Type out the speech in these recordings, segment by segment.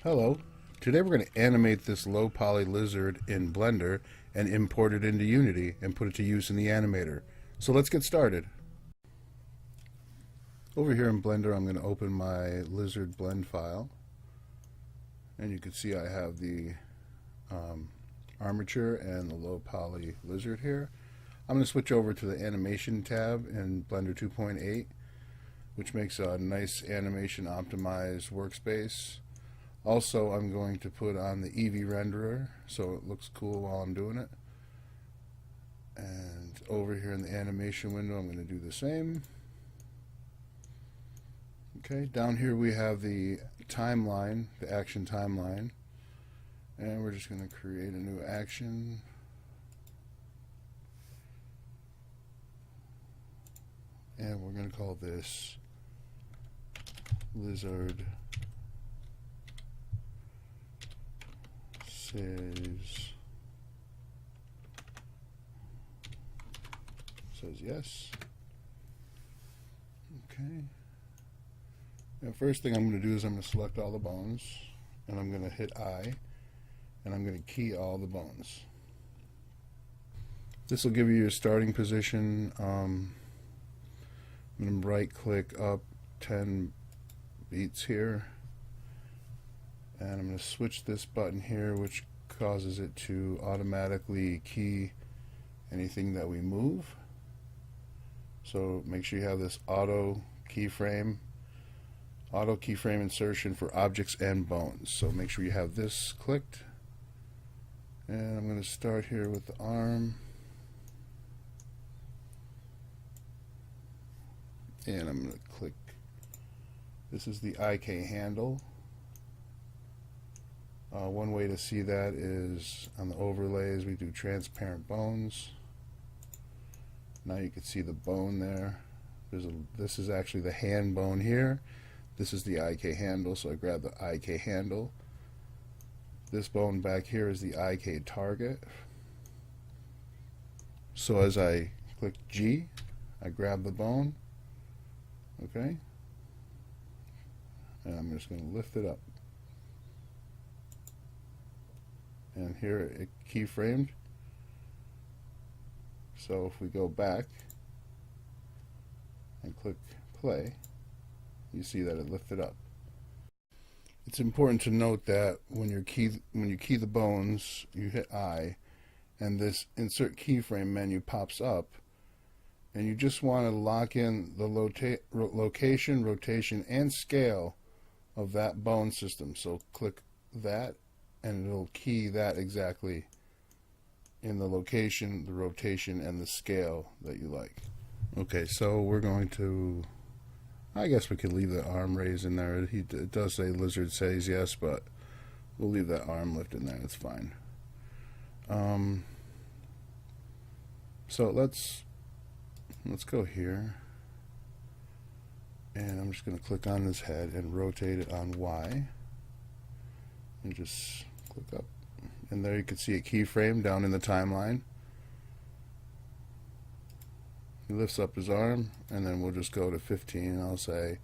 Hello. Today we're going to animate this low poly lizard in Blender and import it into Unity and put it to use in the animator. So let's get started. Over here in Blender I'm going to open my lizard blend file, and you can see I have the armature and the low poly lizard here. I'm going to switch over to the animation tab in Blender 2.8, which makes a nice animation optimized workspace. Also, I'm going to put on the Eevee renderer so it looks cool while I'm doing it. And over here in the animation window, I'm going to do the same. Okay, down here we have the timeline, the action timeline. And we're just going to create a new action. And we're going to call this Lizard says yes. Okay. Now first thing I'm going to do is I'm going to select all the bones, and I'm going to hit I, and I'm going to key all the bones. This will give you your starting position. I'm going to right click up 10 beats here, and I'm going to switch this button here, which causes it to automatically key anything that we move. So make sure you have this auto keyframe insertion for objects and bones. So make sure you have this clicked, and I'm going to start here with the arm, and I'm going to click, this is the IK handle. One way to see that is on the overlays. We do transparent bones. Now you can see the bone there. This is actually the hand bone here. This is the IK handle, so I grab the IK handle. This bone back here is the IK target. So as I click G, I grab the bone. Okay? And I'm just going to lift it up. And here it keyframed. So if we go back and click play, you see that it lifted up. It's important to note that when you key the bones, you hit I, and this insert keyframe menu pops up, and you just want to lock in the location, rotation, and scale of that bone system. So click that, and it'll key that exactly in the location, the rotation, and the scale that you like. Okay, so we're going to, I guess we could leave the arm raised in there. It does say lizard says yes, but we'll leave that arm lift in there. It's fine. So let's go here, and I'm just going to click on this head and rotate it on Y, and just click up, and there you can see a keyframe down in the timeline. He lifts up his arm, and then we'll just go to 15, I'll say,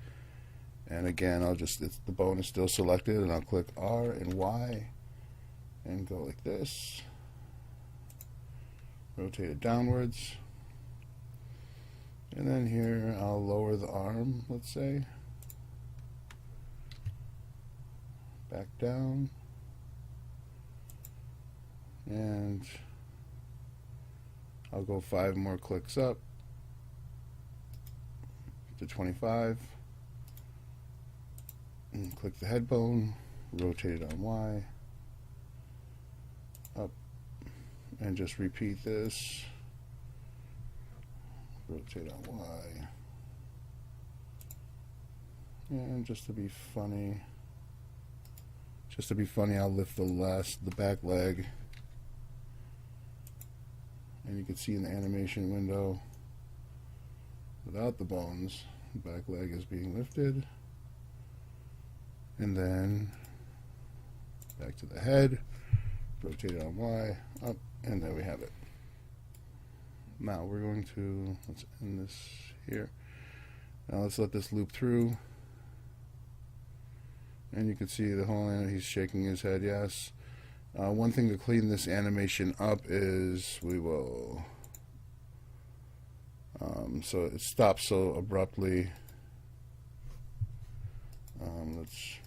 and again the bone is still selected, and I'll click R and Y and go like this, rotate it downwards, and then here I'll lower the arm, let's say, back down, and I'll go 5 more clicks up to 25, and click the head bone, rotate it on Y, up, and just repeat this, rotate on Y, and just to be funny, I'll lift the back leg, and you can see in the animation window, without the bones, the back leg is being lifted, and then back to the head, rotate it on Y, up, and there we have it. Now we're going to, let's end this here. Now let's let this loop through. And you can see the whole animation, he's shaking his head, yes. One thing to clean this animation up is we will, so it stops so abruptly. Let's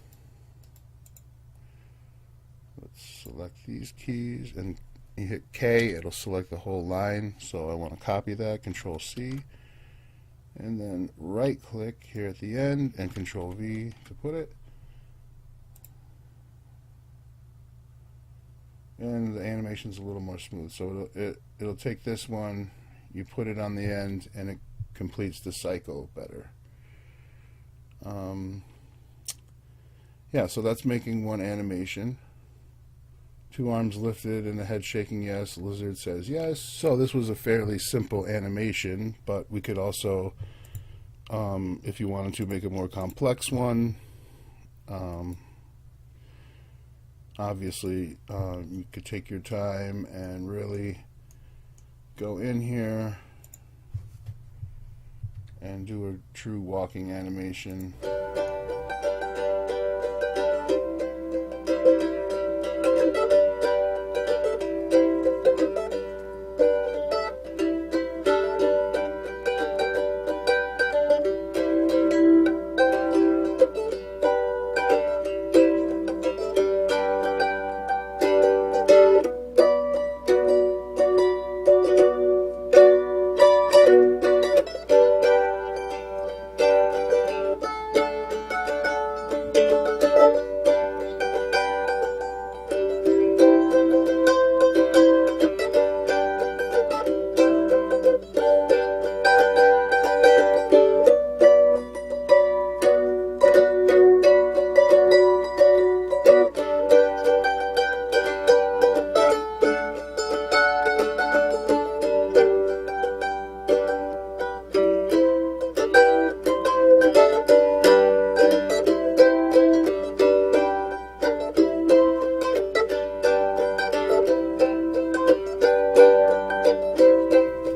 select these keys, and you hit K, it'll select the whole line. So I want to copy that, Control C, and then right click here at the end and Control V to put it. And the animation's a little more smooth. So it'll take this one, you put it on the end, and it completes the cycle better. Yeah, so that's making one animation. 2 arms lifted and the head shaking, yes. Lizard says yes. So this was a fairly simple animation, but we could also, if you wanted to, make a more complex one. Obviously, you could take your time and really go in here and do a true walking animation.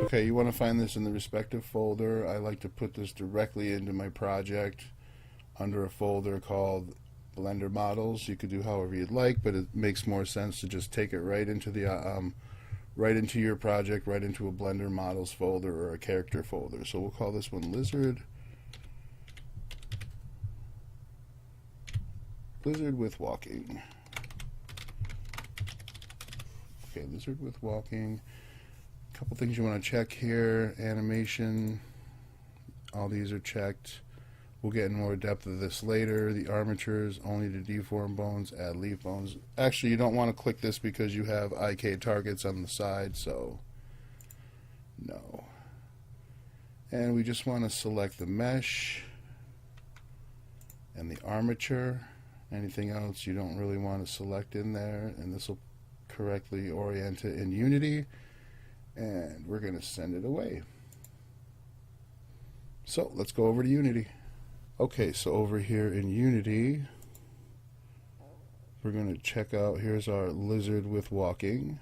Okay, you want to find this in the respective folder. I like to put this directly into my project under a folder called Blender Models. You could do however you'd like, but it makes more sense to just take it right into the right into your project, right into a Blender Models folder or a character folder. So we'll call this one Lizard. Lizard with walking. Okay, lizard with walking. A couple things you want to check here. Animation. All these are checked. We'll get in more depth of this later. The armatures, only to deform bones, add leaf bones. Actually, you don't want to click this because you have IK targets on the side, so no. And we just want to select the mesh and the armature. Anything else you don't really want to select in there, and this will correctly orient it in Unity, and we're going to send it away. So let's go over to Unity. Okay, so over here in Unity, we're going to check out, here's our lizard with walking.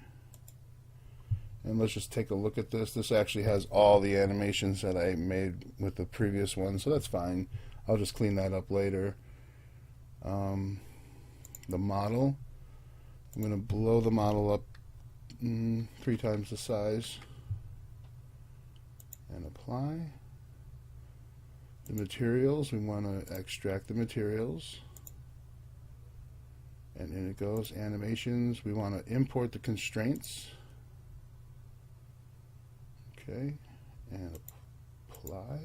And let's just take a look at this. This actually has all the animations that I made with the previous one, so that's fine. I'll just clean that up later. The model, I'm going to blow the model up 3 times the size and apply. The materials, we want to extract the materials, and in it goes. Animations, we want to import the constraints. Okay, and apply.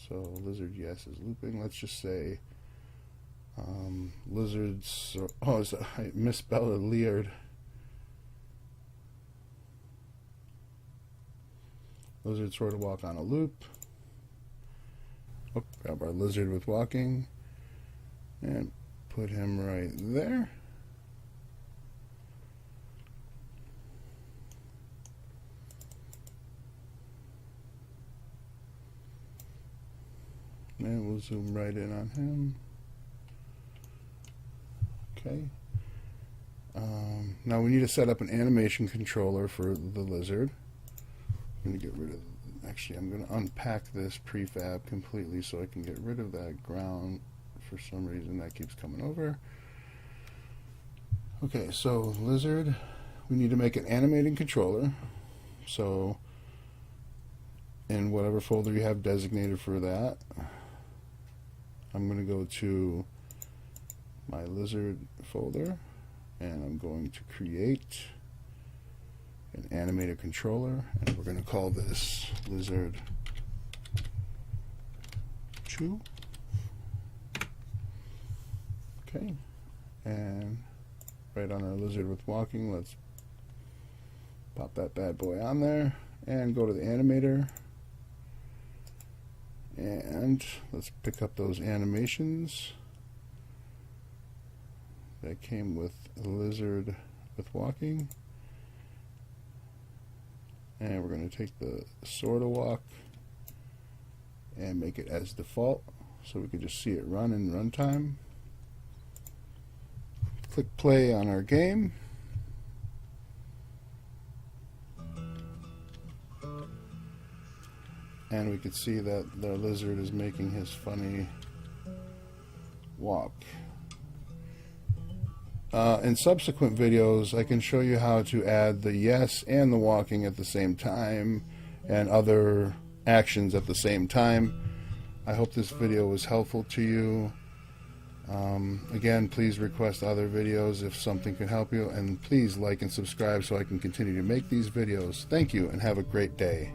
So lizard, yes, is looping. Let's just say lizards. Oh, I misspelled it, Leard. Lizard sort of walk on a loop. Oh, grab our lizard with walking and put him right there. And we'll zoom right in on him. Okay. Now we need to set up an animation controller for the lizard. I'm going to get rid of Actually, I'm going to unpack this prefab completely so I can get rid of that ground. For some reason that keeps coming over. Okay, so lizard, we need to make an animating controller. So in whatever folder you have designated for that, I'm going to go to my lizard folder and I'm going to create an animated controller, and we're going to call this lizard 2. Okay, and right on our lizard with walking, let's pop that bad boy on there and go to the animator, and let's pick up those animations that came with the lizard with walking, and we're going to take the sort of walk and make it as default so we can just see it run in runtime. Click play on our game. And we can see that the lizard is making his funny walk. In subsequent videos, I can show you how to add the yes and the walking at the same time and other actions at the same time. I hope this video was helpful to you. Again, please request other videos if something can help you, and please like and subscribe so I can continue to make these videos. Thank you and have a great day.